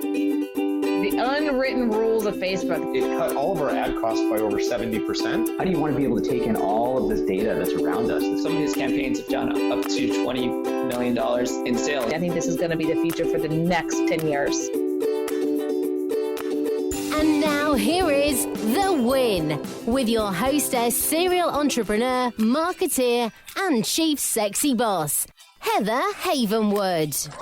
The unwritten rules of Facebook. It cut all of our ad costs by over 70%. How do you want to be able to take in all of this data that's around us? Some of his campaigns have done up to $20 million in sales. I think this is going to be the future for the next 10 years. And now here is The Win with your hostess, serial entrepreneur, marketeer, and chief sexy boss, Heather Havenwood.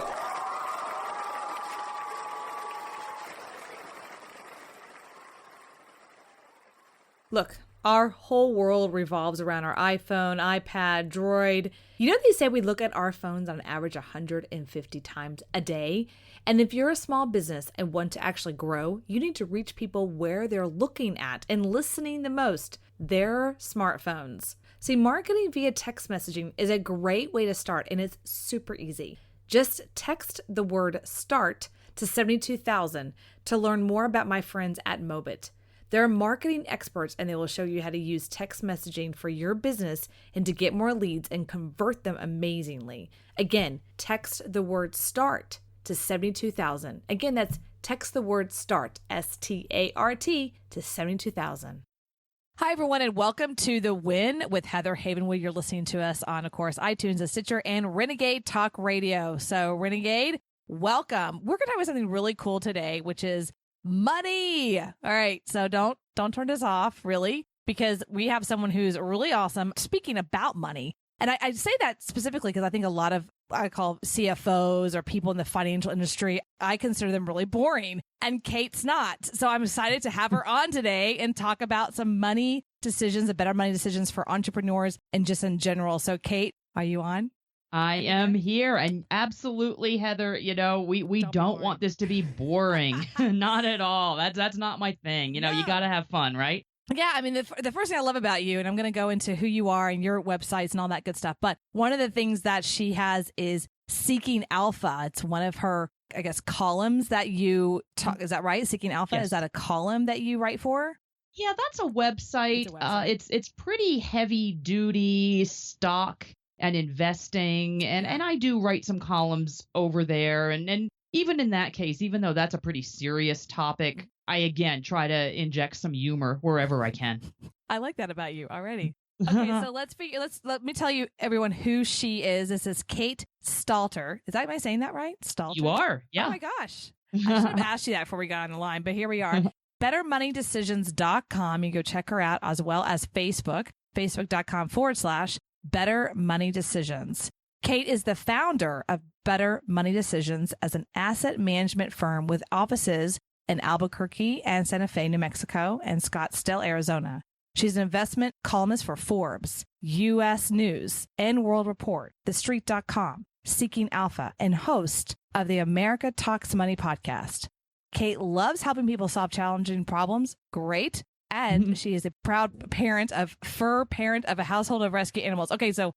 Look, our whole world revolves around our iPhone, iPad, Droid. You know, they say we look at our phones on average 150 times a day. And if you're a small business and want to actually grow, you need to reach people where they're looking at and listening the most, their smartphones. See, marketing via text messaging is a great way to start, and it's super easy. Just text the word START to 72,000 to learn more about my friends at Mobit. They're marketing experts, and they will show you how to use text messaging for your business and to get more leads and convert them amazingly. Again, text the word START to 72,000. Again, that's text the word START, S-T-A-R-T, to 72,000. Hi, everyone, and welcome to The Win with Heather Havenwood. You're listening to us on, of course, iTunes, Stitcher, and Renegade Talk Radio. So, Renegade, welcome. We're going to talk about something really cool today, which is money. All right. So don't turn this off, really, because we have someone who's really awesome speaking about money. And I say that specifically because I think a lot of, I call CFOs or people in the financial industry, I consider them really boring, and Kate's not. So I'm excited to have her on today and talk about some money decisions and better money decisions for entrepreneurs and just in general. So Kate, are you on? I am here, and absolutely, Heather, you know, we don't want this to be boring. Not at all. That's not my thing. You know, you got to have fun, right? Yeah, I mean, the first thing I love about you, and I'm going to go into who you are and your websites and all that good stuff, but one of the things that she has is Seeking Alpha. It's one of her, I guess, columns that you talk. Is that right? Seeking Alpha? Yes. Is that a column that you write for? Yeah, that's a website. It's pretty heavy duty stock and investing. And I do write some columns over there. And even in that case, even though that's a pretty serious topic, I, again, try to inject some humor wherever I can. I like that about you already. Okay, so let me tell you, everyone, who she is. This is Kate Stalter. Am I saying that right? Stalter? You are, yeah. Oh, my gosh. I should have asked you that before we got on the line, but here we are. BetterMoneyDecisions.com. You go check her out, as well as Facebook, facebook.com/Better Money Decisions. Kate is the founder of Better Money Decisions as an asset management firm with offices in Albuquerque and Santa Fe, New Mexico, and Scottsdale, Arizona. She's an investment columnist for Forbes, U.S. News, and World Report, TheStreet.com, Seeking Alpha, and host of the America Talks Money podcast. Kate loves helping people solve challenging problems. Great. And she is a proud parent of a household of rescue animals. Okay, so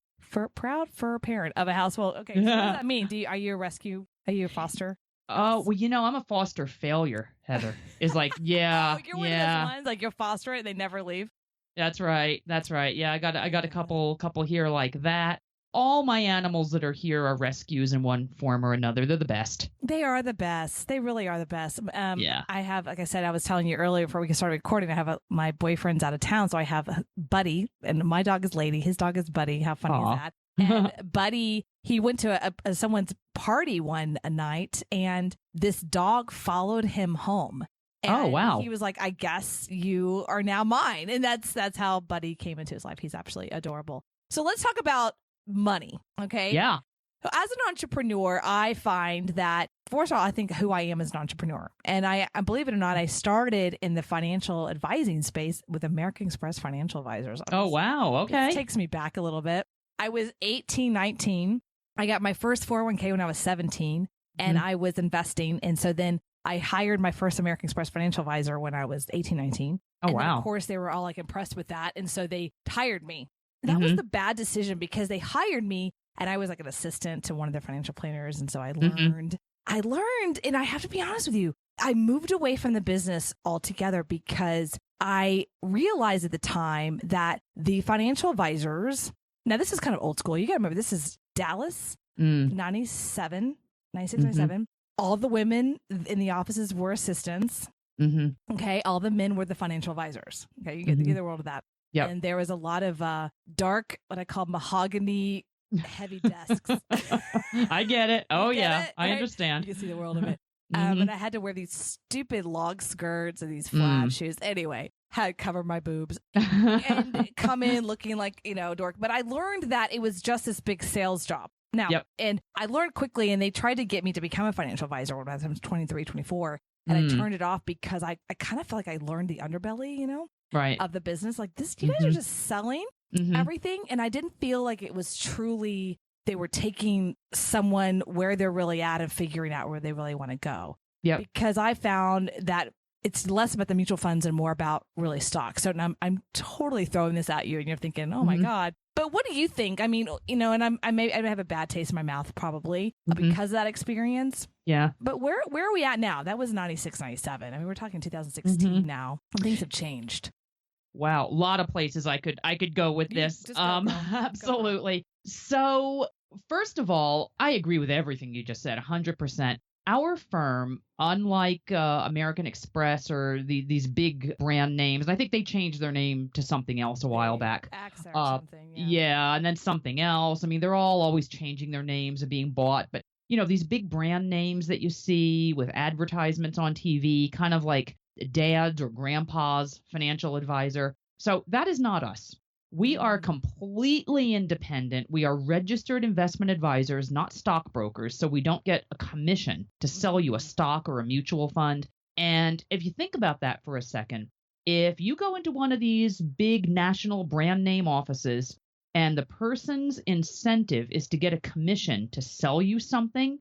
proud fur parent of a household. Okay, so what does that mean? Are you a rescue? Are you a foster? Oh, well, you know, I'm a foster failure, Heather. It's like, yeah, you're one of those ones, like you foster it, they never leave. That's right. Yeah, I got a couple here like that. All my animals that are here are rescues in one form or another. They're the best. They are the best. They really are the best. Yeah. I have, like I said, I was telling you earlier before we start recording, I have my boyfriend's out of town, so I have a Buddy, and my dog is Lady. His dog is Buddy. How funny is that? And Buddy, he went to someone's party one night, and this dog followed him home. And oh, wow. He was like, I guess you are now mine. And that's how Buddy came into his life. He's absolutely adorable. So let's talk about money. Okay. Yeah. So as an entrepreneur, I find that, first of all, I think who I am as an entrepreneur. And I believe it or not, I started in the financial advising space with American Express Financial Advisors. Oh, wow. Okay. It takes me back a little bit. I was 18, 19. I got my first 401k when I was 17, and I was investing. And so then I hired my first American Express financial advisor when I was 18, 19. Oh, and wow. then, of course, they were all like impressed with that. And so they hired me. That was the bad decision because they hired me and I was like an assistant to one of their financial planners. And so I learned, and I have to be honest with you, I moved away from the business altogether because I realized at the time that the financial advisors, now this is kind of old school. You got to remember, this is Dallas, 96, 97. all the women in the offices were assistants. Mm-hmm. Okay. All the men were the financial advisors. Okay. You get the world of that. Yep. And there was a lot of dark, what I call mahogany heavy desks. I get it. Oh, You get yeah. it, I right? understand. You can see the world of it. Mhm. And I had to wear these stupid log skirts and these flat shoes. Anyway, had to cover my boobs and come in looking like, dork. But I learned that it was just this big sales job. Now, and I learned quickly, and they tried to get me to become a financial advisor when I was 23, 24. And I turned it off because I kind of felt like I learned the underbelly, right, of the business. Like this, you guys are just selling everything. And I didn't feel like it was truly, they were taking someone where they're really at and figuring out where they really want to go. Yep. Because I found that it's less about the mutual funds and more about really stocks. So I'm totally throwing this at you and you're thinking, oh my God. But what do you think? I mean, and I may have a bad taste in my mouth probably because of that experience. Yeah. But where are we at now? That was 96, 97. I mean, we're talking 2016 now. Things have changed. Wow. A lot of places I could go with this. Just go, girl. Absolutely. So first of all, I agree with everything you just said, 100%. Our firm, unlike American Express or these big brand names, and I think they changed their name to something else a while back. AXA or something. Yeah, and then something else. I mean, they're all always changing their names and being bought. But, these big brand names that you see with advertisements on TV, kind of like dad's or grandpa's financial advisor. So that is not us. We are completely independent. We are registered investment advisors, not stockbrokers, so we don't get a commission to sell you a stock or a mutual fund. And if you think about that for a second, if you go into one of these big national brand name offices and the person's incentive is to get a commission to sell you something,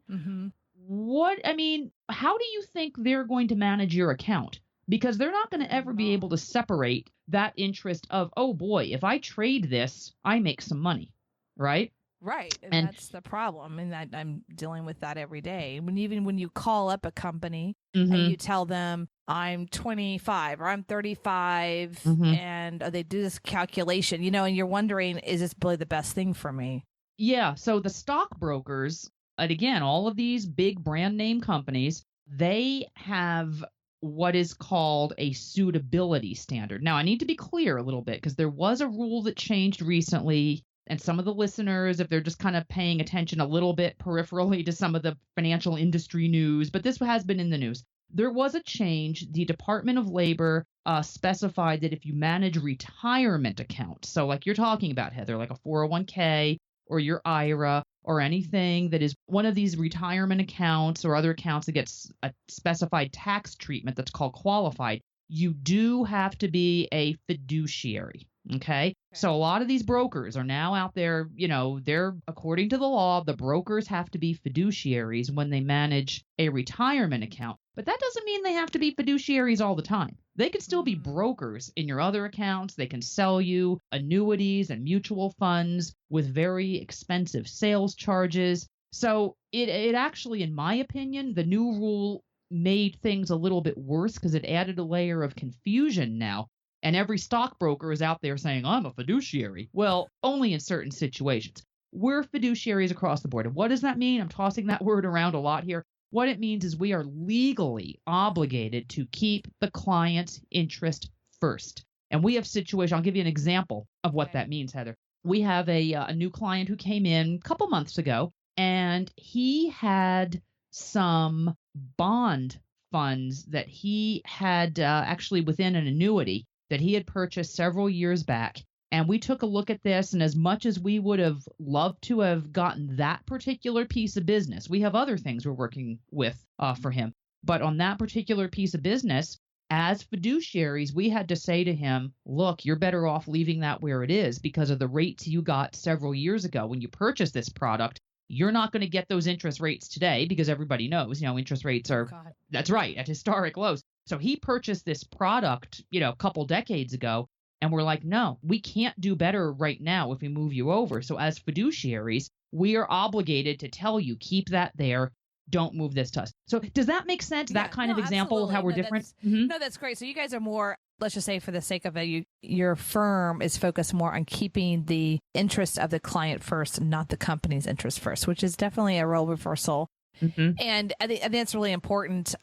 how do you think they're going to manage your account? Because they're not going to ever be able to separate that interest of, oh boy, if I trade this, I make some money, right? Right. And that's the problem. And I'm dealing with that every day. Even when you call up a company and you tell them I'm 25 or I'm 35 and they do this calculation, and you're wondering, is this really the best thing for me? Yeah. So the stockbrokers, and again, all of these big brand name companies, they have what is called a suitability standard. Now, I need to be clear a little bit because there was a rule that changed recently, and some of the listeners, if they're just kind of paying attention a little bit peripherally to some of the financial industry news, but this has been in the news. There was a change. The Department of Labor specified that if you manage retirement accounts, so like you're talking about, Heather, like a 401k or your IRA, or anything that is one of these retirement accounts or other accounts that gets a specified tax treatment that's called qualified, you do have to be a fiduciary. Okay. So a lot of these brokers are now out there, they're, according to the law, the brokers have to be fiduciaries when they manage a retirement account. But that doesn't mean they have to be fiduciaries all the time. They can still be brokers in your other accounts. They can sell you annuities and mutual funds with very expensive sales charges. So it actually, in my opinion, the new rule made things a little bit worse because it added a layer of confusion now. And every stockbroker is out there saying, I'm a fiduciary. Well, only in certain situations. We're fiduciaries across the board. And what does that mean? I'm tossing that word around a lot here. What it means is we are legally obligated to keep the client's interest first. And we have situations, I'll give you an example of what that means, Heather. We have a new client who came in a couple months ago, and he had some bond funds that he had actually within an annuity that he had purchased several years back. And we took a look at this, and as much as we would have loved to have gotten that particular piece of business, we have other things we're working with for him. But on that particular piece of business, as fiduciaries, we had to say to him, look, you're better off leaving that where it is because of the rates you got several years ago when you purchased this product. You're not going to get those interest rates today because everybody knows, interest rates are, that's right, at historic lows. So he purchased this product, a couple decades ago. And we're like, no, we can't do better right now if we move you over. So as fiduciaries, we are obligated to tell you, keep that there. Don't move this to us. So does that make sense? That kind of example of how we're different? No, that's great. So you guys are more, let's just say for the sake of it, your firm is focused more on keeping the interest of the client first, not the company's interest first, which is definitely a role reversal And I think that's really important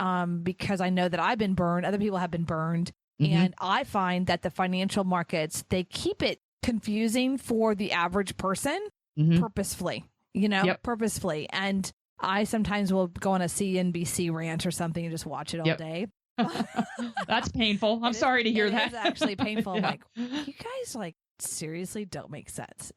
because I know that I've been burned. Other people have been burned. Mm-hmm. And I find that the financial markets, they keep it confusing for the average person purposefully, purposefully. And I sometimes will go on a CNBC rant or something and just watch it all day. That's painful. I'm sorry to hear that. It's actually painful. I'm like, you guys seriously don't make sense.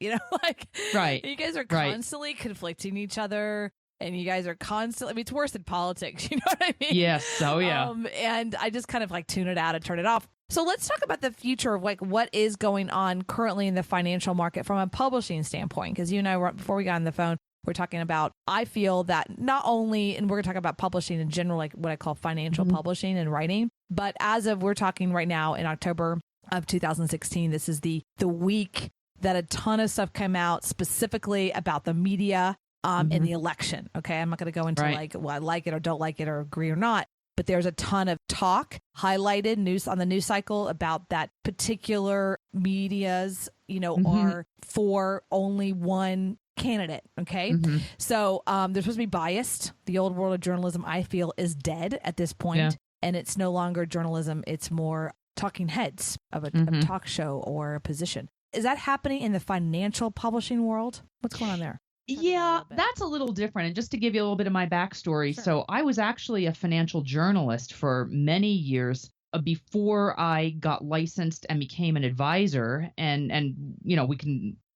Right. You guys are constantly conflicting each other. And you guys are constantly, I mean, it's worse than politics. You know what I mean? Yes. Oh, yeah. And I just kind of tune it out and turn it off. So let's talk about the future of what is going on currently in the financial market from a publishing standpoint. Because you and I, before we got on the phone, we're talking about, I feel that not only, and we're going to talk about publishing in general, like what I call financial publishing and writing, but we're talking right now in October of 2016, this is the week that a ton of stuff came out specifically about the media in the election. Okay. I'm not going to go into I like it or don't like it or agree or not, but there's a ton of talk highlighted news on the news cycle about that particular medias, are for only one candidate. Okay. So they're supposed to be biased. The old world of journalism, I feel, is dead at this point, and it's no longer journalism. It's more talking heads of a talk show or a position. Is that happening in the financial publishing world? What's going on there? Yeah, that's a little different. And just to give you a little bit of my backstory. Sure. So I was actually a financial journalist for many years before I got licensed and became an advisor. And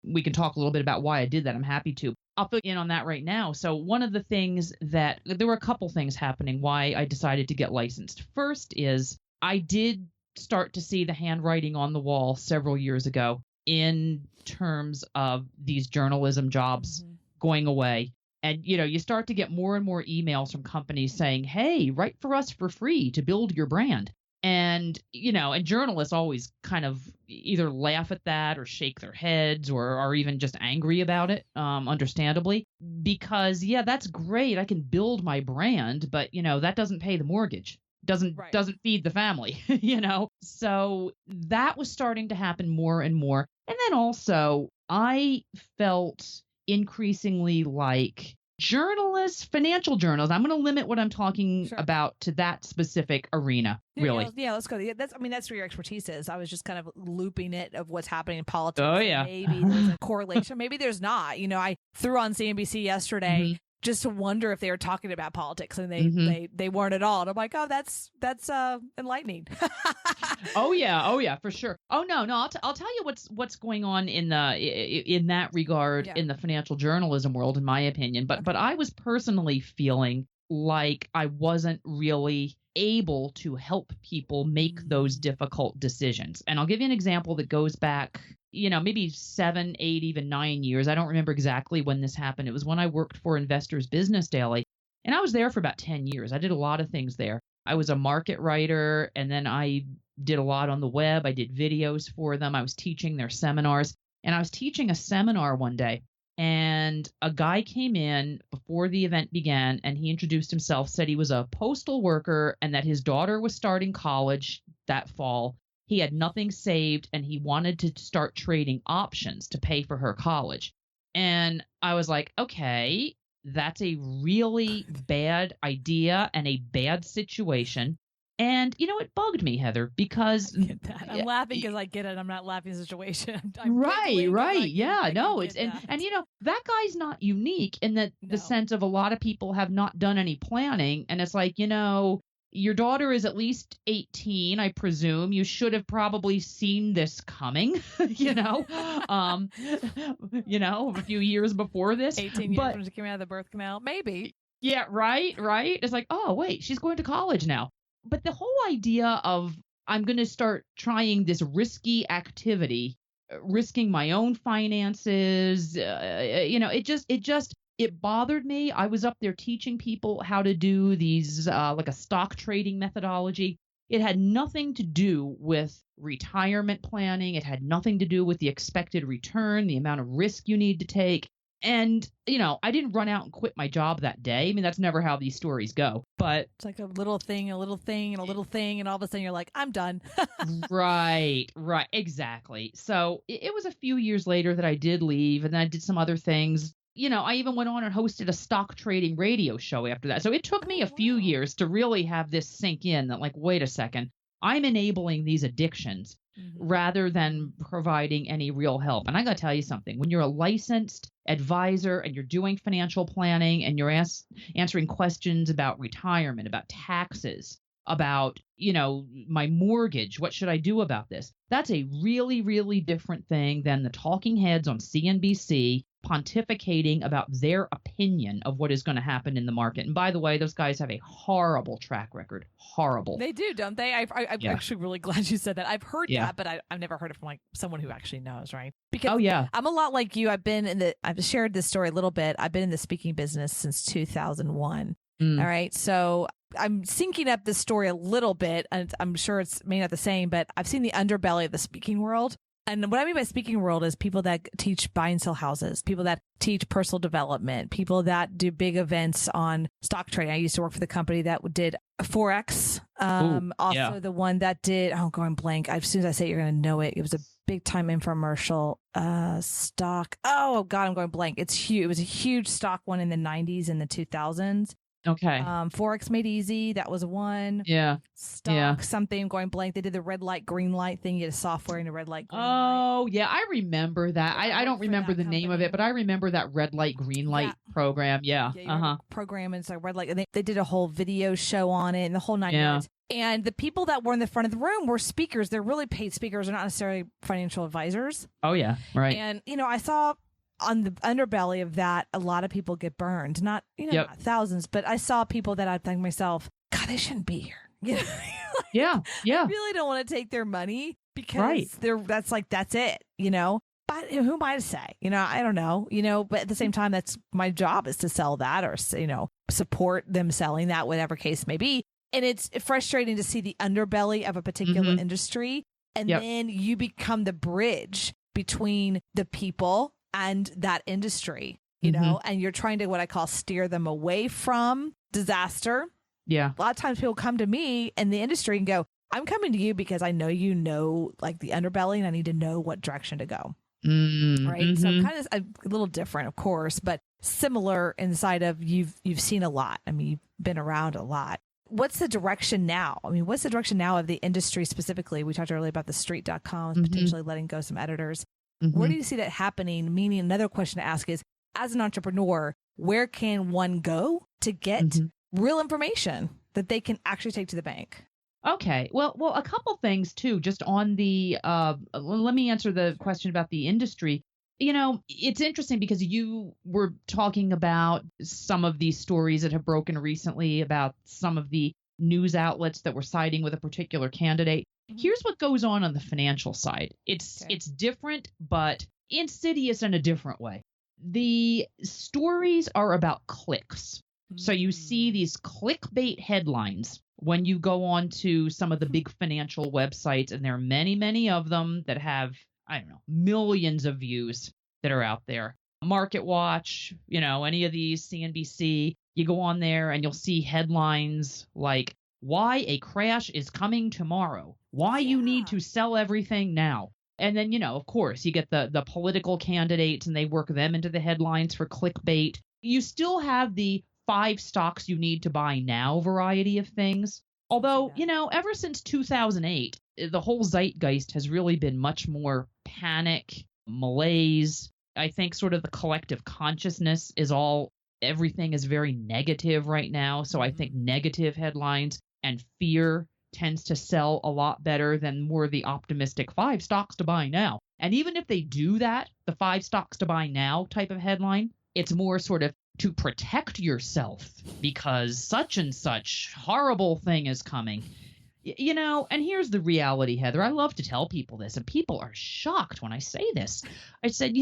we can talk a little bit about why I did that. I'm happy to. I'll fill you in on that right now. So one of the things there were a couple things happening why I decided to get licensed. First is I did start to see the handwriting on the wall several years ago in terms of these journalism jobs going away. And, you start to get more and more emails from companies saying, hey, write for us for free to build your brand. And, and journalists always kind of either laugh at that or shake their heads or are even just angry about it, understandably, because, that's great. I can build my brand, but, that doesn't pay the mortgage. Doesn't feed the family, So that was starting to happen more and more. And then also I felt increasingly like financial journalists, I'm going to limit what I'm talking about to that specific arena, really. Yeah, let's go. That's where your expertise is. I was just kind of looping it of what's happening in politics. Oh, yeah. Maybe there's a correlation. Maybe there's not. I threw on CNBC yesterday just to wonder if they were talking about politics, and they weren't at all. And I'm like, oh, that's enlightening. Oh yeah, for sure. Oh no, I'll tell you what's going on in that regard in the financial journalism world, in my opinion. But I was personally feeling like I wasn't really able to help people make those difficult decisions. And I'll give you an example that goes back, maybe 7, 8, even 9 years. I don't remember exactly when this happened. It was when I worked for Investors Business Daily, and I was there for about 10 years. I did a lot of things there. I was a market writer, and then I did a lot on the web. I did videos for them. I was teaching their seminars, and I was teaching a seminar one day, and a guy came in before the event began, and he introduced himself, said he was a postal worker and that his daughter was starting college that fall. He had nothing saved, and he wanted to start trading options to pay for her college. And I was like, okay, that's a really bad idea and a bad situation. And, it bugged me, Heather, because I get that. I'm laughing because I get it. I'm not laughing at the situation. Right. Yeah, no, it's, and that guy's not unique in that the sense of a lot of people have not done any planning. And it's like, your daughter is at least 18, I presume. You should have probably seen this coming, a few years before this. 18 years when she came out of the birth canal, maybe. Yeah, right. It's like, oh, wait, she's going to college now. But the whole idea of I'm going to start trying this risky activity, risking my own finances, it bothered me. I was up there teaching people how to do these like a stock trading methodology. It had nothing to do with retirement planning. It had nothing to do with the expected return, the amount of risk you need to take. And, I didn't run out and quit my job that day. I mean, that's never how these stories go. But it's like a little thing, and a little thing, and a little thing. And all of a sudden you're like, I'm done. Right. Exactly. So it was a few years later that I did leave, and then I did some other things. I even went on and hosted a stock trading radio show after that. So it took me a few years to really have this sink in that, like, wait a second, I'm enabling these addictions rather than providing any real help. And I got to tell you something. When you're a licensed advisor and you're doing financial planning and you're answering questions about retirement, about taxes, about, my mortgage, what should I do about this? That's a really, really different thing than the talking heads on CNBC pontificating about their opinion of what is going to happen in the market. And by the way, those guys have a horrible track record. Horrible. They do, don't they? I'm actually really glad you said that. I've heard that, but I've never heard it from like someone who actually knows, right? Because I'm a lot like you. I've shared this story a little bit. I've been in the speaking business since 2001. All right. So I'm syncing up this story a little bit, and I'm sure it's maybe not the same, but I've seen the underbelly of the speaking world. And what I mean by speaking world is people that teach buy and sell houses, people that teach personal development, people that do big events on stock trading. I used to work for the company that did Forex. The one that did, going blank. As soon as I say it, you're going to know it. It was a big time infomercial stock. Oh God, I'm going blank. It's huge. It was a huge stock one in the 90s and the 2000s. Okay. Forex Made Easy. That was one. Yeah. Stock something going blank. They did the red light, green light thing. You had a software and a red light, green light. Oh, yeah. I remember that. I don't remember the name of it, but I remember that red light, green light program. Yeah. Program, and it's like red light. And they did a whole video show on it and the whole 9 yards. And the people that were in the front of the room were speakers. They're really paid speakers. They're not necessarily financial advisors. Oh, yeah. Right. And, I saw on the underbelly of that, a lot of people get burned. Not, not thousands, but I saw people that I think to myself, God, they shouldn't be here. Yeah. I really don't want to take their money because that's it, But who am I to say? I don't know, but at the same time, that's my job is to sell that or, support them selling that, whatever case may be. And it's frustrating to see the underbelly of a particular industry. And then you become the bridge between the people and that industry, and you're trying to what I call steer them away from disaster. Yeah. A lot of times people come to me in the industry and go, I'm coming to you because I know like the underbelly and I need to know what direction to go. Right. So kind of a little different, of course, but similar inside of you've seen a lot. I mean, you've been around a lot. What's the direction now? I mean, what's the direction now of the industry specifically? We talked earlier about the street.com potentially letting go some editors. Where do you see that happening? Meaning another question to ask is, as an entrepreneur, where can one go to get real information that they can actually take to the bank? Okay. Well, a couple things too, just on the, let me answer the question about the industry. It's interesting because you were talking about some of these stories that have broken recently about some of the news outlets that were siding with a particular candidate. Here's what goes on the financial side. It's different, but insidious in a different way. The stories are about clicks. So you see these clickbait headlines when you go on to some of the big financial websites, and there are many, many of them that have, millions of views that are out there. Market Watch, any of these, CNBC, you go on there and you'll see headlines like, why a crash is coming tomorrow, why you need to sell everything now. And then, of course, you get the political candidates and they work them into the headlines for clickbait. You still have the 5 stocks you need to buy now variety of things. Although, ever since 2008, the whole zeitgeist has really been much more panic, malaise. I think sort of the collective consciousness is everything is very negative right now. So I think negative headlines and fear tends to sell a lot better than more the optimistic 5 stocks to buy now. And even if they do that, the 5 stocks to buy now type of headline, it's more sort of to protect yourself because such and such horrible thing is coming. And here's the reality, Heather. I love to tell people this, and people are shocked when I say this. I said,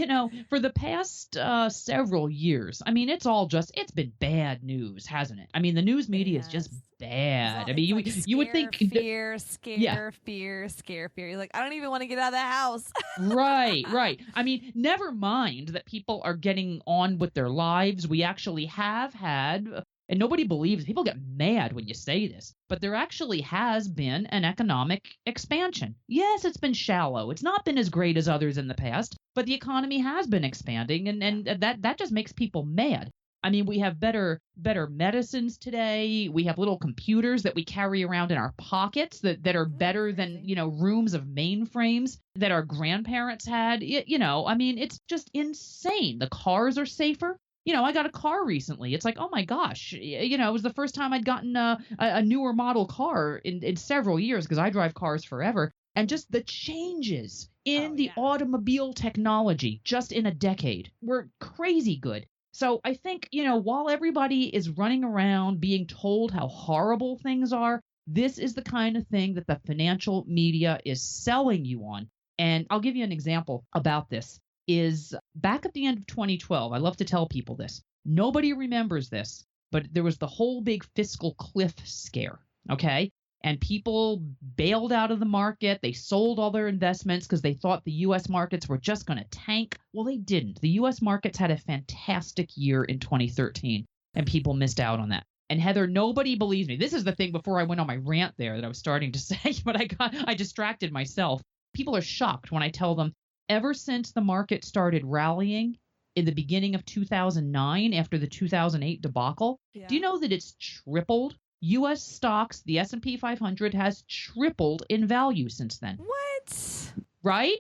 for the past several years, it's been bad news, hasn't it? I mean, the news media is just bad. You would think fear. You're like, I don't even want to get out of the house. Right. I mean, never mind that people are getting on with their lives. We actually have had And nobody believes, people get mad when you say this, but there actually has been an economic expansion. Yes, it's been shallow. It's not been as great as others in the past, but the economy has been expanding, and that just makes people mad. I mean, we have better medicines today. We have little computers that we carry around in our pockets that are better than, rooms of mainframes that our grandparents had. I mean, it's just insane. The cars are safer. I got a car recently. It's like, oh my gosh, it was the first time I'd gotten a newer model car in several years, because I drive cars forever. And just the changes in the automobile technology just in a decade were crazy good. So I think, while everybody is running around being told how horrible things are, this is the kind of thing that the financial media is selling you on. And I'll give you an example about this. Is back at the end of 2012, I love to tell people this. Nobody remembers this, but there was the whole big fiscal cliff scare, okay? And people bailed out of the market. They sold all their investments because they thought the U.S. markets were just going to tank. Well, they didn't. The U.S. markets had a fantastic year in 2013, and people missed out on that. And Heather, nobody believes me. This is the thing before I went on my rant there that I was starting to say, but I distracted myself. People are shocked when I tell them, ever since the market started rallying in the beginning of 2009 after the 2008 debacle, do you know that it's tripled? U.S. stocks, the S&P 500 has tripled in value since then. What? Right.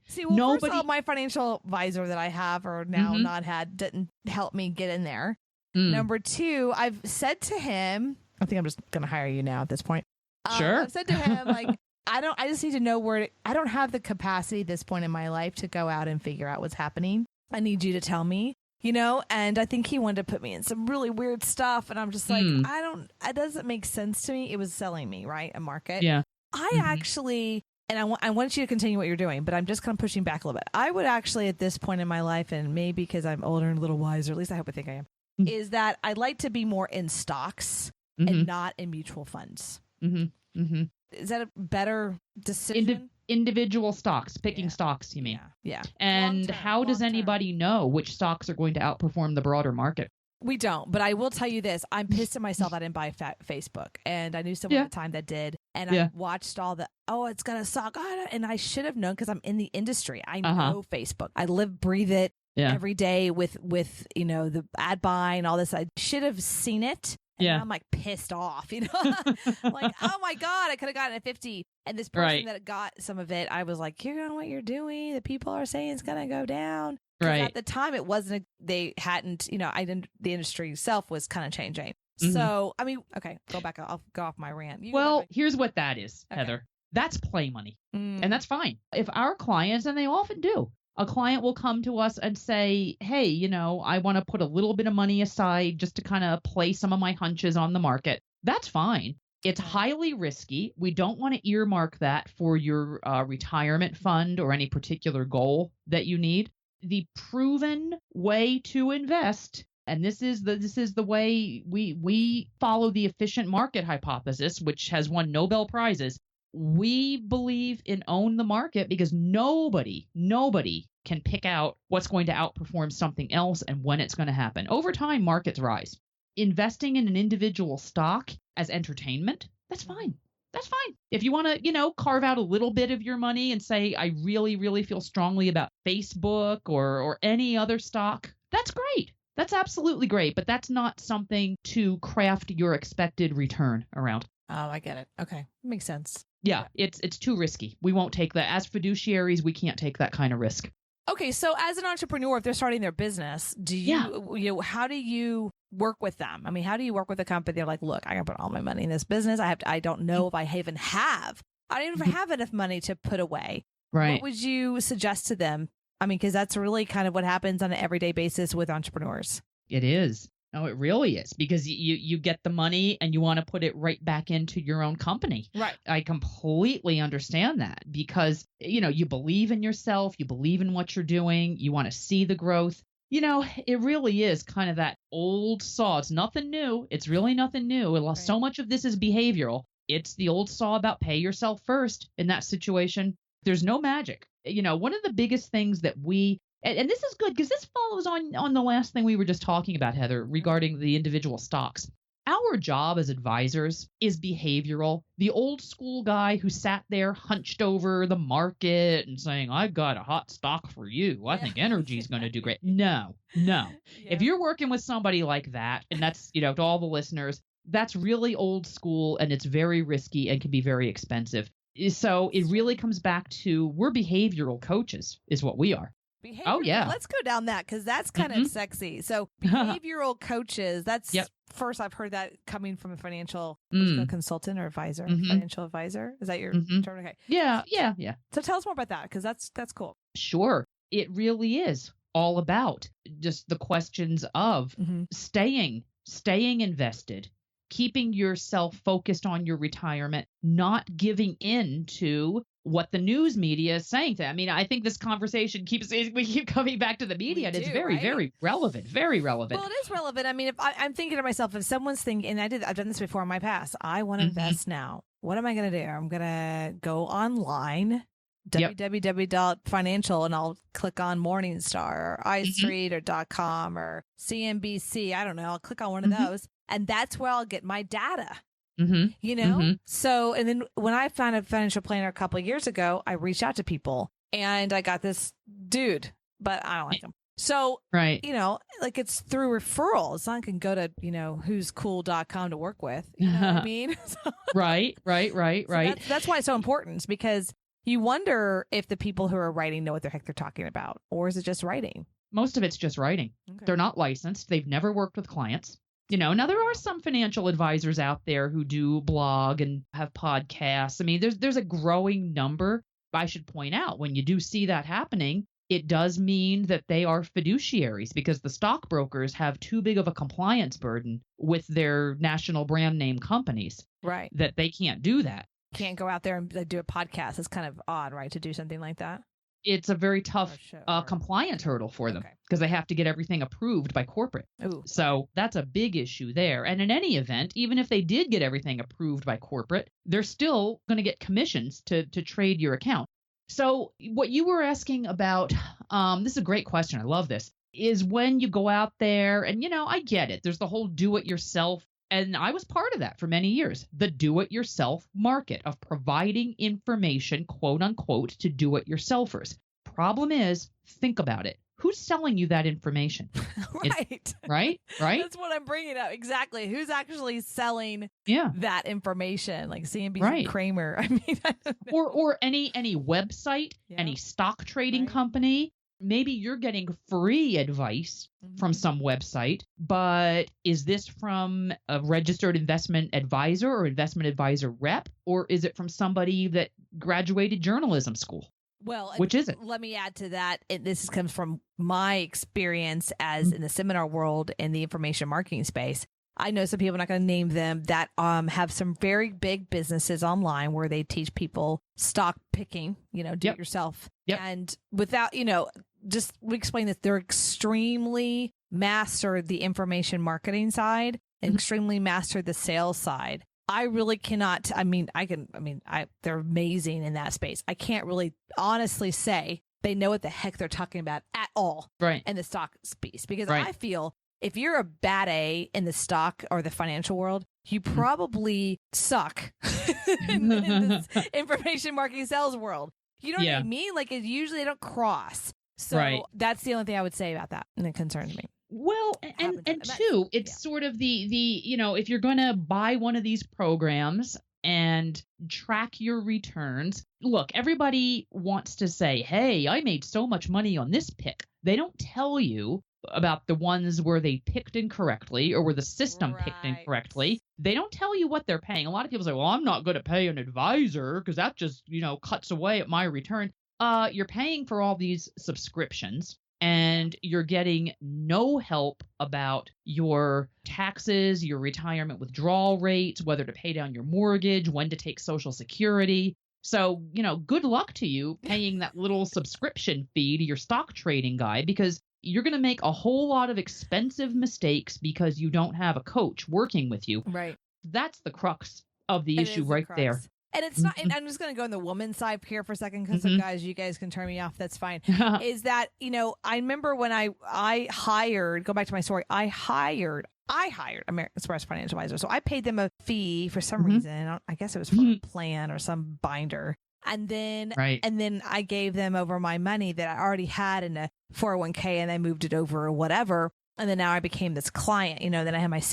See, well, first of all, my financial advisor that I have or now not had didn't help me get in there. Number two, I've said to him, I think I'm just going to hire you now at this point. Sure. I've said to him, like, I just need to know I don't have the capacity at this point in my life to go out and figure out what's happening. I need you to tell me, and I think he wanted to put me in some really weird stuff. And I'm just like, it doesn't make sense to me. It was selling me, right? A market. Yeah. I actually, and I want you to continue what you're doing, but I'm just kind of pushing back a little bit. I would actually at this point in my life, and maybe because I'm older and a little wiser, at least I hope I think I am, is that I'd like to be more in stocks and not in mutual funds. Is that a better decision? Individual stocks, picking stocks, you mean? Yeah. And how does anybody know which stocks are going to outperform the broader market? We don't, but I will tell you this. I'm pissed at myself I didn't buy Facebook. And I knew someone at the time that did. And I watched all the, it's going to suck. And I should have known because I'm in the industry. I know Facebook. I live, breathe it every day with the ad buy and all this. I should have seen it. And I'm like pissed off, like, oh my God, I could have gotten a 50. And this person that got some of it, I was like, you know what you're doing? The people are saying it's going to go down. Right. At the time, it wasn't, they hadn't, the industry itself was kind of changing. So, I mean, okay, go back. I'll go off my rant. Here's what that is, Heather. That's play money. And that's fine. If our clients, and they often do, a client will come to us and say, hey, I want to put a little bit of money aside just to kind of play some of my hunches on the market. That's fine. It's highly risky. We don't want to earmark that for your retirement fund or any particular goal that you need. The proven way to invest, and this is the way we follow the efficient market hypothesis, which has won Nobel Prizes. We believe in own the market because nobody can pick out what's going to outperform something else and when it's going to happen. Over time, markets rise. Investing in an individual stock as entertainment, that's fine. That's fine. If you want to, carve out a little bit of your money and say, I really, really feel strongly about Facebook or any other stock, that's great. That's absolutely great. But that's not something to craft your expected return around. Oh, I get it. Okay. Makes sense. Yeah, it's too risky. We won't take that. As fiduciaries, we can't take that kind of risk. Okay, so as an entrepreneur, if they're starting their business, how do you work with them? I mean, how do you work with a company? They're like, look, I can put all my money in this business. I don't know if I don't even have enough money to put away. Right. What would you suggest to them? I mean, because that's really kind of what happens on an everyday basis with entrepreneurs. It is. No, it really is, because you get the money and you want to put it right back into your own company. Right. I completely understand that because, you believe in yourself, you believe in what you're doing, you want to see the growth. It really is kind of that old saw. It's nothing new. It's really nothing new. Right. So much of this is behavioral. It's the old saw about pay yourself first in that situation. There's no magic. One of the biggest things that we And this is good because this follows on the last thing we were just talking about, Heather, regarding the individual stocks. Our job as advisors is behavioral. The old school guy who sat there hunched over the market and saying, I've got a hot stock for you. I think energy is going to do great. No. Yeah. If you're working with somebody like that, and that's, to all the listeners, that's really old school and it's very risky and can be very expensive. So it really comes back to we're behavioral coaches is what we are. Oh, yeah. Let's go down that because that's kind of sexy. So behavioral coaches, that's first I've heard that coming from a financial consultant or advisor, financial advisor. Is that your term? Okay. Yeah. So tell us more about that because that's cool. Sure. It really is all about just the questions of staying invested, keeping yourself focused on your retirement, not giving in to what the news media is saying to. I mean, I think this conversation we keep coming back to the media, and it's very, very relevant, very relevant. Well, it is relevant. I mean, if I'm thinking to myself, if someone's thinking, and I've done this before in my past, I want to invest now. What am I going to do? I'm going to go online, www.financial, and I'll click on Morningstar or iStreet or .com or CNBC. I don't know. I'll click on one of those, and that's where I'll get my data. So, and then when I found a financial planner a couple of years ago, I reached out to people and I got this dude, but I don't like him. So, like it's through referrals. I can go to, who'scool.com to work with. You know what I mean? Right. So that's why it's so important because you wonder if the people who are writing know what the heck they're talking about, or is it just writing? Most of it's just writing. Okay. They're not licensed. They've never worked with clients. Now there are some financial advisors out there who do blog and have podcasts. I mean, there's a growing number. I should point out when you do see that happening, it does mean that they are fiduciaries because the stockbrokers have too big of a compliance burden with their national brand name companies. Right. That they can't do that. Can't go out there and do a podcast. It's kind of odd, right, to do something like that? It's a very tough compliance hurdle for them because they have to get everything approved by corporate. Ooh. So that's a big issue there. And in any event, even if they did get everything approved by corporate, they're still going to get commissions to trade your account. So what you were asking about, this is a great question. I love this, is when you go out there and, I get it. There's the whole do-it-yourself. And I was part of that for many years, the do-it-yourself market of providing information, quote unquote, to do-it-yourselfers. Problem is, think about it. Who's selling you that information? Right. Right? That's what I'm bringing up. Exactly. Who's actually selling that information? Like CNBC Kramer. I mean, I don't know. Or any website, any stock trading company. Maybe you're getting free advice from some website, but is this from a registered investment advisor or investment advisor rep, or is it from somebody that graduated journalism school? Well, which is it? Let me add to that. This comes from my experience as in the seminar world in the information marketing space. I know some people, I'm not going to name them, that have some very big businesses online where they teach people stock picking, do it yourself. And without, just explain that they're extremely mastered the information marketing side and extremely mastered the sales side. I really cannot, they're amazing in that space. I can't really honestly say they know what the heck they're talking about at all in the stock space because I feel if you're a bad A in the stock or the financial world, you probably suck in this information marketing sales world. You know what I mean? Like usually they don't cross. So that's the only thing I would say about that. And it concerns me. Well, and two, it's sort of the if you're going to buy one of these programs and track your returns, look, everybody wants to say, hey, I made so much money on this pick. They don't tell you about the ones where they picked incorrectly or where the system picked incorrectly. They don't tell you what they're paying. A lot of people say, well, I'm not going to pay an advisor because that just, cuts away at my return. You're paying for all these subscriptions and you're getting no help about your taxes, your retirement withdrawal rates, whether to pay down your mortgage, when to take Social Security. So, good luck to you paying that little subscription fee to your stock trading guy because you're going to make a whole lot of expensive mistakes because you don't have a coach working with you. Right. That's the crux of the issue right there. And it's not, and I'm just going to go on the woman's side here for a second because guys, you guys can turn me off. That's fine. Is that, I remember when I hired, go back to my story, I hired American Express Financial Advisor. So I paid them a fee for some reason. I guess it was for a plan or some binder. And then, I gave them over my money that I already had in a 401k and I moved it over or whatever. And then now I became this client, then I had my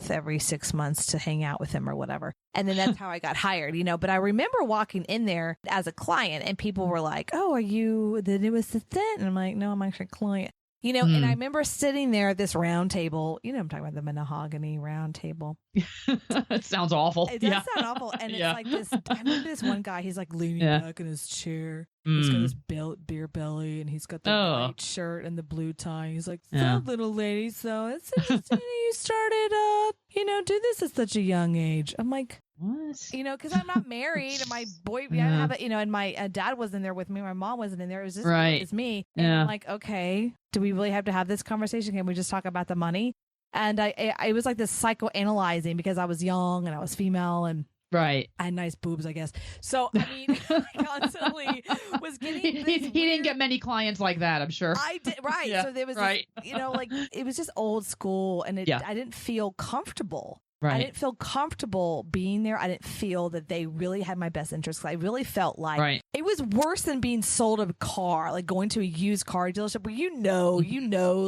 every 6 months to hang out with him or whatever. And then that's how I got hired, but I remember walking in there as a client and people were like, oh, are you the new assistant? And I'm like, no, I'm actually a client. And I remember sitting there at this round table, I'm talking about the mahogany round table. It sounds awful. It does sound awful. And it's like this, I remember this one guy, he's like leaning back in his chair. He's got his beer belly and he's got the white shirt and the blue tie. He's like, so little lady, so it's interesting that you started, do this at such a young age. I'm like, what? Because I'm not married and my boy, I have a, and my dad wasn't there with me. My mom wasn't in there. It was just it was me. And I'm like, okay, do we really have to have this conversation? Can we just talk about the money? And I was like this psychoanalyzing because I was young and I was female and I had nice boobs, I guess. So, I mean, I constantly was getting he didn't get many clients like that, I'm sure. I did, right. So there was, this, like, it was just old school and I didn't feel comfortable. I didn't feel comfortable being there. I didn't feel that they really had my best interest. I really felt like it was worse than being sold a car, like going to a used car dealership where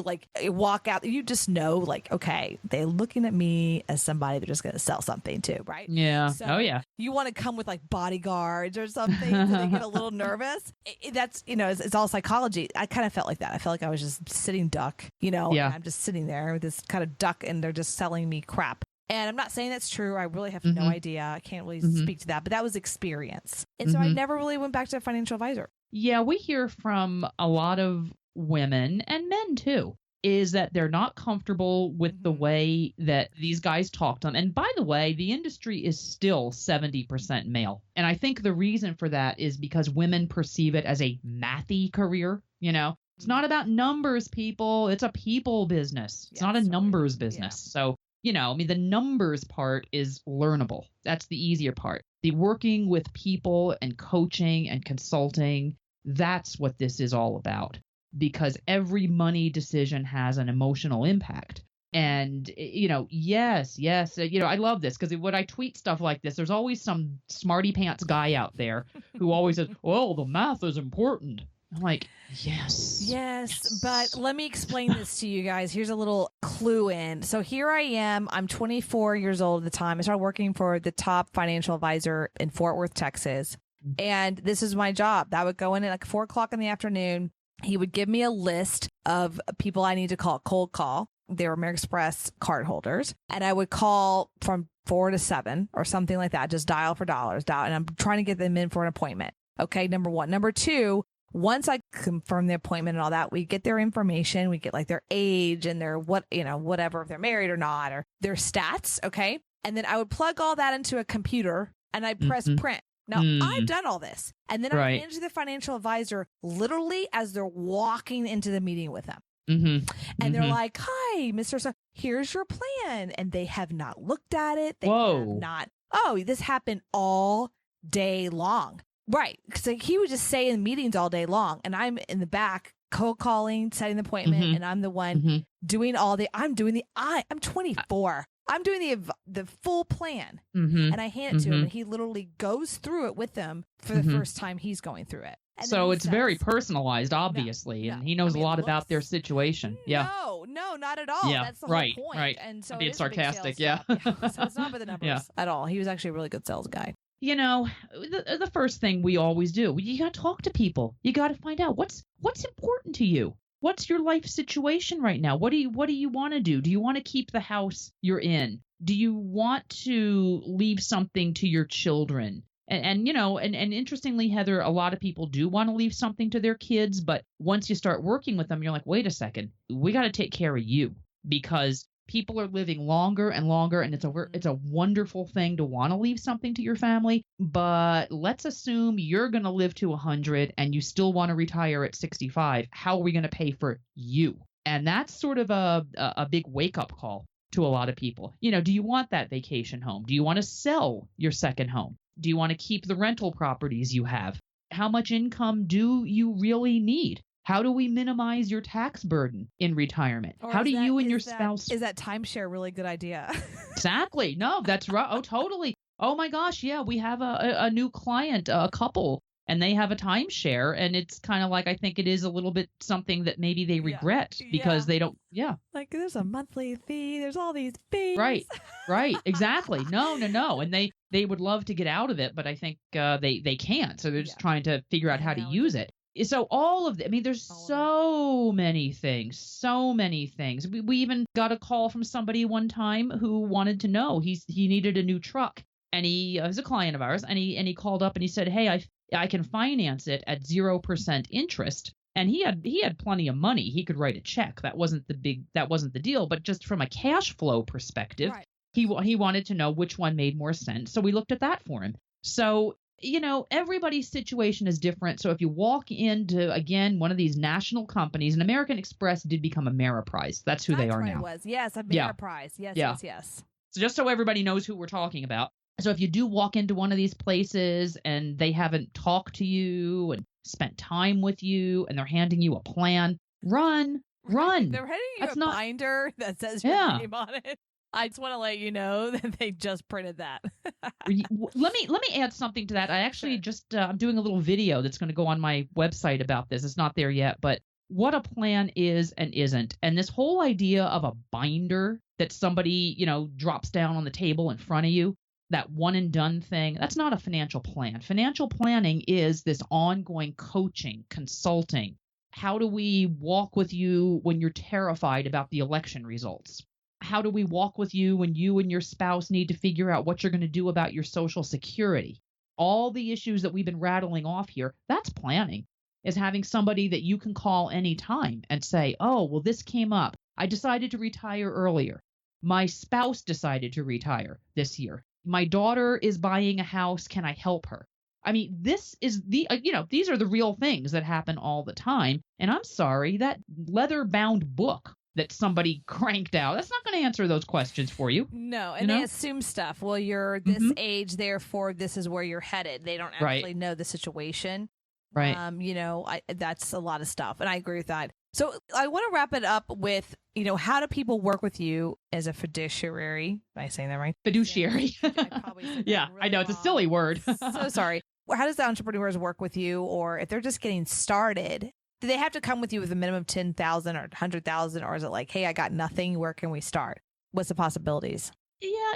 like you walk out, you just know, like, okay, they're looking at me as somebody they're just going to sell something to, right? Yeah. So you want to come with like bodyguards or something so they get a little nervous. That's, it's all psychology. I kind of felt like that. I felt like I was just sitting duck, and I'm just sitting there with this kind of duck and they're just selling me crap. And I'm not saying that's true. I really have no idea. I can't really speak to that. But that was experience. And so I never really went back to a financial advisor. Yeah, we hear from a lot of women and men too, is that they're not comfortable with the way that these guys talk to them. And by the way, the industry is still 70% male. And I think the reason for that is because women perceive it as a mathy career. It's not about numbers, people. It's a people business. It's not a numbers business. So the numbers part is learnable. That's the easier part. The working with people and coaching and consulting, that's what this is all about. Because every money decision has an emotional impact. And, yes. I love this because when I tweet stuff like this, there's always some smarty pants guy out there who always says, well, the math is important. I'm like, yes, but let me explain this to you guys. Here's a little clue in. So here I am. I'm 24 years old at the time. I started working for the top financial advisor in Fort Worth, Texas. And this is my job. That would go in at like 4:00 in the afternoon. He would give me a list of people I need to cold call. They were American Express card holders. And I would call from 4 to 7 or something like that. Just dial for dollars. And I'm trying to get them in for an appointment. Okay, number one. Number two, once I confirm the appointment and all that, we get their information. We get like their age and their whatever, if they're married or not, or their stats. Okay. And then I would plug all that into a computer and I'd press print. Now I've done all this. And then I hand it to the financial advisor literally as they're walking into the meeting with them. And they're like, hi, Mr. So here's your plan. And they have not looked at it. They have not. Oh, this happened all day long. Right. So he would just say in meetings all day long. And I'm in the back cold calling, setting the appointment. And I'm the one doing I'm 24. I'm doing the full plan. And I hand it to him. And he literally goes through it with them for the first time he's going through it. And so it's very personalized, obviously. And he knows a lot about their situation. No, not at all. Yeah, that's the whole point. Right. And so being sarcastic. So it's not about the numbers at all. He was actually a really good sales guy. The first thing we always do, you got to talk to people. You got to find out what's important to you. What's your life situation right now? What do you want to do? Do you want to keep the house you're in? Do you want to leave something to your children? And interestingly, Heather, a lot of people do want to leave something to their kids. But once you start working with them, you're like, wait a second, we got to take care of you because people are living longer and longer, and it's a wonderful thing to want to leave something to your family. But let's assume you're going to live to 100 and you still want to retire at 65. How are we going to pay for you? And that's sort of a big wake-up call to a lot of people. Do you want that vacation home? Do you want to sell your second home? Do you want to keep the rental properties you have? How much income do you really need? How do we minimize your tax burden in retirement? Or How do you and your is spouse? Is that timeshare a really good idea? Exactly. No, that's right. Oh, totally. Oh my gosh. Yeah. We have a new client, a couple, and they have a timeshare. And it's kind of like, I think it is a little bit something that maybe they regret because they don't. Yeah. Like there's a monthly fee. There's all these fees. Right. Right. Exactly. No. And they would love to get out of it, but I think they can't. So they're just trying to figure out how to use it. So all of there's so many things. We even got a call from somebody one time who wanted to know he needed a new truck, and he was a client of ours, and he called up and he said, hey, I can finance it at 0% interest. And he had plenty of money. He could write a check. That wasn't the deal. But just from a cash flow perspective, he wanted to know which one made more sense. So we looked at that for him. So everybody's situation is different. So if you walk into, again, one of these national companies, and American Express did become Ameriprise. That's who they are now. It was. Yes, Ameriprise. Yes. So just so everybody knows who we're talking about. So if you do walk into one of these places and they haven't talked to you and spent time with you and they're handing you a plan, run. They're handing you a binder that says your name on it. I just want to let you know that they just printed that. Let me add something to that. I actually I'm doing a little video that's going to go on my website about this. It's not there yet, but what a plan is and isn't. And this whole idea of a binder that somebody, drops down on the table in front of you, that one and done thing, that's not a financial plan. Financial planning is this ongoing coaching, consulting. How do we walk with you when you're terrified about the election results? How do we walk with you when you and your spouse need to figure out what you're going to do about your Social Security? All the issues that we've been rattling off here, that's planning, is having somebody that you can call anytime and say, oh, well, this came up. I decided to retire earlier. My spouse decided to retire this year. My daughter is buying a house. Can I help her? I mean, this is these are the real things that happen all the time. And I'm sorry, that leather-bound book that somebody cranked out, that's not going to answer those questions for you. No, and they assume stuff. Well, you're this age, therefore this is where you're headed. They don't actually know the situation. Right. That's a lot of stuff, and I agree with that. So I want to wrap it up with, how do people work with you as a fiduciary? Am I saying that right? Fiduciary. I probably said that Yeah, really I know. It's a wrong. silly word. So sorry. How does the entrepreneurs work with you? Or if they're just getting started, do they have to come with you with a minimum of 10,000 or 100,000? Or is it like, hey, I got nothing. Where can we start? What's the possibilities? Yeah,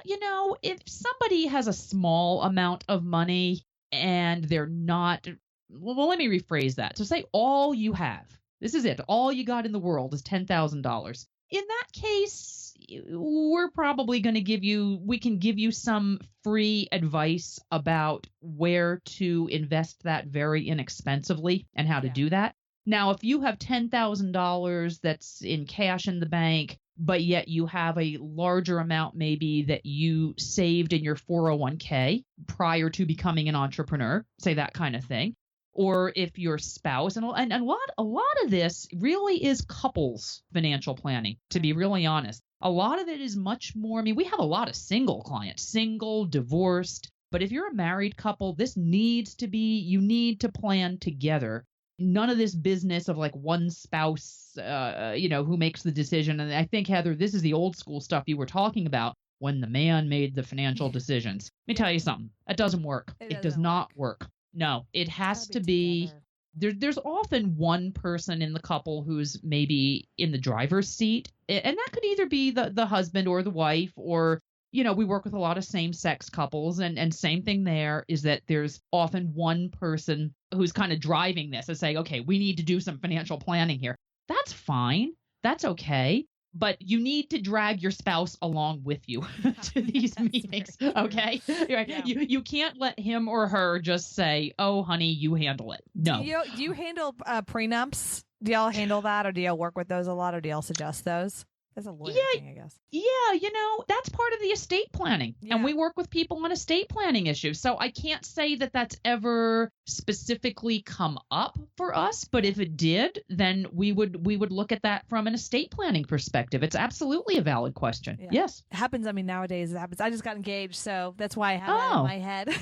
if somebody has a small amount of money and they're not, well, let me rephrase that. So say all you have, this is it, all you got in the world is $10,000. In that case, we're probably going to we can give you some free advice about where to invest that very inexpensively and how to do that. Now, if you have $10,000 that's in cash in the bank, but yet you have a larger amount maybe that you saved in your 401k prior to becoming an entrepreneur, say that kind of thing, or if your spouse, and a lot of this really is couples financial planning, to be really honest. A lot of it is much more, we have a lot of single clients, single, divorced, but if you're a married couple, you need to plan together. None of this business of like one spouse, who makes the decision. And I think, Heather, this is the old school stuff you were talking about when the man made the financial decisions. Let me tell you something. That doesn't work. It does not work. No, it has to be. There's often one person in the couple who's maybe in the driver's seat. And that could either be the husband or the wife, or we work with a lot of same-sex couples, and same thing there is that there's often one person who's kind of driving this and saying, okay, we need to do some financial planning here. That's fine. That's okay. But you need to drag your spouse along with you to these meetings, okay? Right? Yeah. You can't let him or her just say, oh, honey, you handle it. No. Do you handle prenups? Do y'all handle that, or do y'all work with those a lot, or do y'all suggest those? That's a lawyer thing, I guess. Yeah, that's part of the estate planning. Yeah. And we work with people on estate planning issues. So I can't say that that's ever specifically come up for us, but if it did, then we would look at that from an estate planning perspective. It's absolutely a valid question. Yeah. Yes. It happens. Nowadays it happens. I just got engaged, so that's why I have it in my head.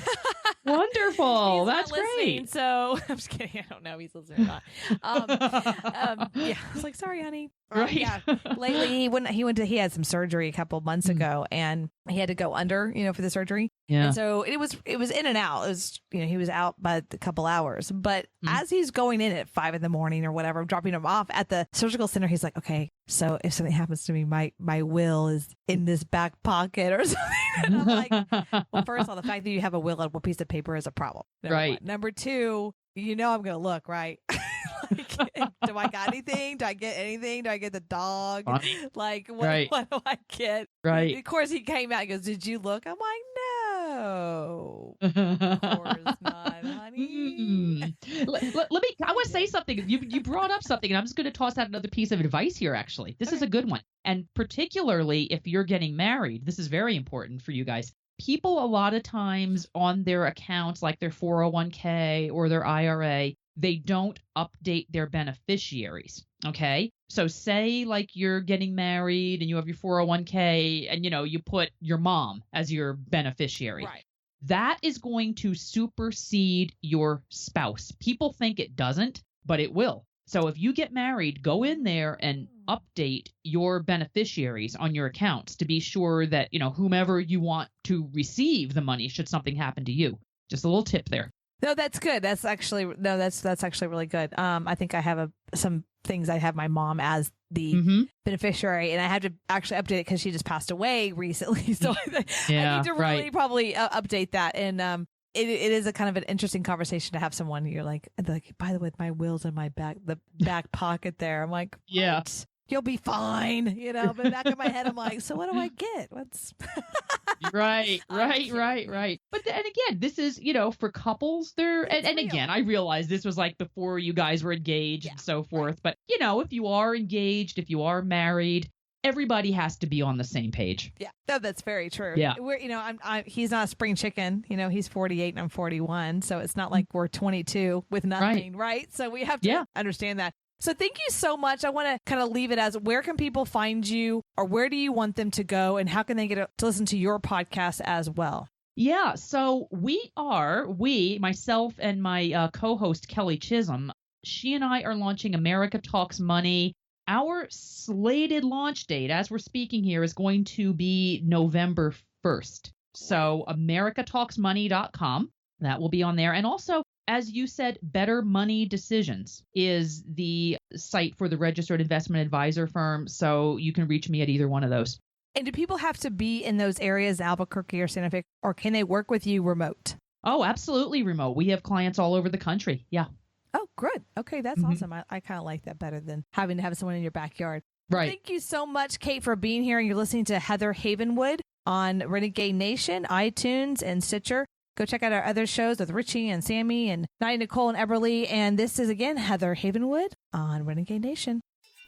Wonderful. He's That's not listening, great. So I'm just kidding. I don't know if he's listening or not. Yeah, I was like, sorry, honey. Right. Yeah. Lately, he had some surgery a couple months ago, and he had to go under, for the surgery. Yeah. And so it was in and out. It was, he was out by a couple hours. But as he's going in at 5 a.m. or whatever, I'm dropping him off at the surgical center. He's like, okay, so if something happens to me, my will is in this back pocket or something. And I'm like, well, first of all, the fact that you have a will on one piece of paper is a problem. Right. Number two, I'm going to look, right? Do I got anything? Do I get anything? Do I get the dog? Funny. Like, what do I get? Right. Of course, he came out and goes, did you look? I'm like, no. Of course not, honey. Let me, I want to say something. You brought up something, and I'm just going to toss out another piece of advice here, actually. This is a good one. And particularly if you're getting married, this is very important for you guys. People a lot of times on their accounts, like their 401k or their IRA, they don't update their beneficiaries. Okay. So say like you're getting married and you have your 401k and, you put your mom as your beneficiary. Right. That is going to supersede your spouse. People think it doesn't, but it will. So if you get married, go in there and update your beneficiaries on your accounts to be sure that, whomever you want to receive the money should something happen to you. Just a little tip there. No, that's good. That's actually really good. I think I have some things. I have my mom as the beneficiary, and I had to actually update it because she just passed away recently. So I need to really probably update that. And it is a kind of an interesting conversation to have someone. You're like, by the way, my will's in the back pocket there. I'm like, yeah. What? You'll be fine, but back in my head, I'm like, so what do I get? What's right. But and again, this is, for couples there. And again, I realize this was like before you guys were engaged and so forth. Right. But, if you are engaged, if you are married, everybody has to be on the same page. Yeah, no, that's very true. Yeah. We're, he's not a spring chicken. He's 48 and I'm 41. So it's not like we're 22 with nothing. Right. So we have to understand that. So thank you so much. I want to kind of leave it as, where can people find you, or where do you want them to go, and how can they get to listen to your podcast as well? Yeah, so myself and my co-host Kelly Chisholm, she and I are launching America Talks Money. Our slated launch date, as we're speaking here, is going to be November 1st. So americatalksmoney.com, that will be on there. And also, as you said, Better Money Decisions is the site for the registered investment advisor firm. So you can reach me at either one of those. And do people have to be in those areas, Albuquerque or Santa Fe, or can they work with you remote? Oh, absolutely remote. We have clients all over the country. Yeah. Oh, good. Okay, that's awesome. I kind of like that better than having to have someone in your backyard. Right. Thank you so much, Kate, for being here. And you're listening to Heather Havenwood on Renegade Nation, iTunes, and Stitcher. Go check out our other shows with Richie and Sammy and Night Nicole and Eberly. And this is, again, Heather Havenwood on Renegade Nation.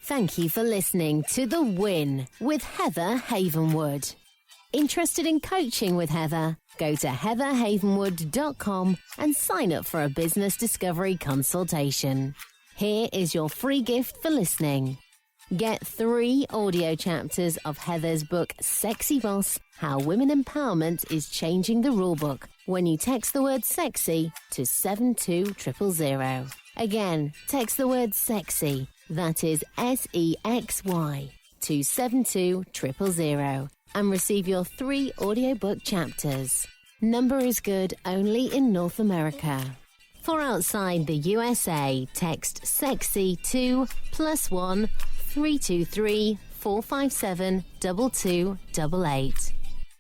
Thank you for listening to The Win with Heather Havenwood. Interested in coaching with Heather? Go to heatherhavenwood.com and sign up for a business discovery consultation. Here is your free gift for listening. Get 3 audio chapters of Heather's book, Sexy Boss, How Women Empowerment is Changing the Rulebook, when you text the word sexy to 72000. Again, text the word sexy, that is SEXY, to 72000, and receive your 3 audiobook chapters. Number is good only in North America. For outside the USA, text sexy to +1 323 457 2288.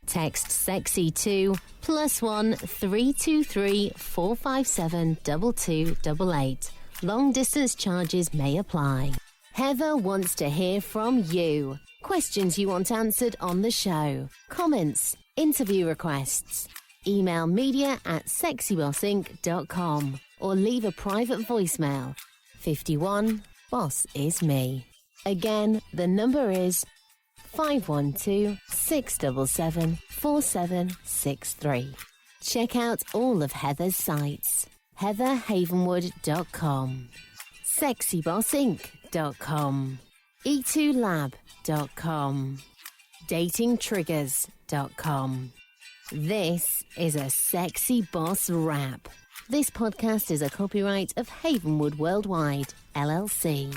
Text sexy to +1 323 457 2288. Long distance charges may apply. Heather wants to hear from you. Questions you want answered on the show. Comments, interview requests. Email media@sexybossinc.com or leave a private voicemail. 51 Boss is me. Again, the number is 512-677-4763. Check out all of Heather's sites. heatherhavenwood.com, sexybossinc.com, e2lab.com, datingtriggers.com. This is a Sexy Boss Rap. This podcast is a copyright of Havenwood Worldwide, LLC.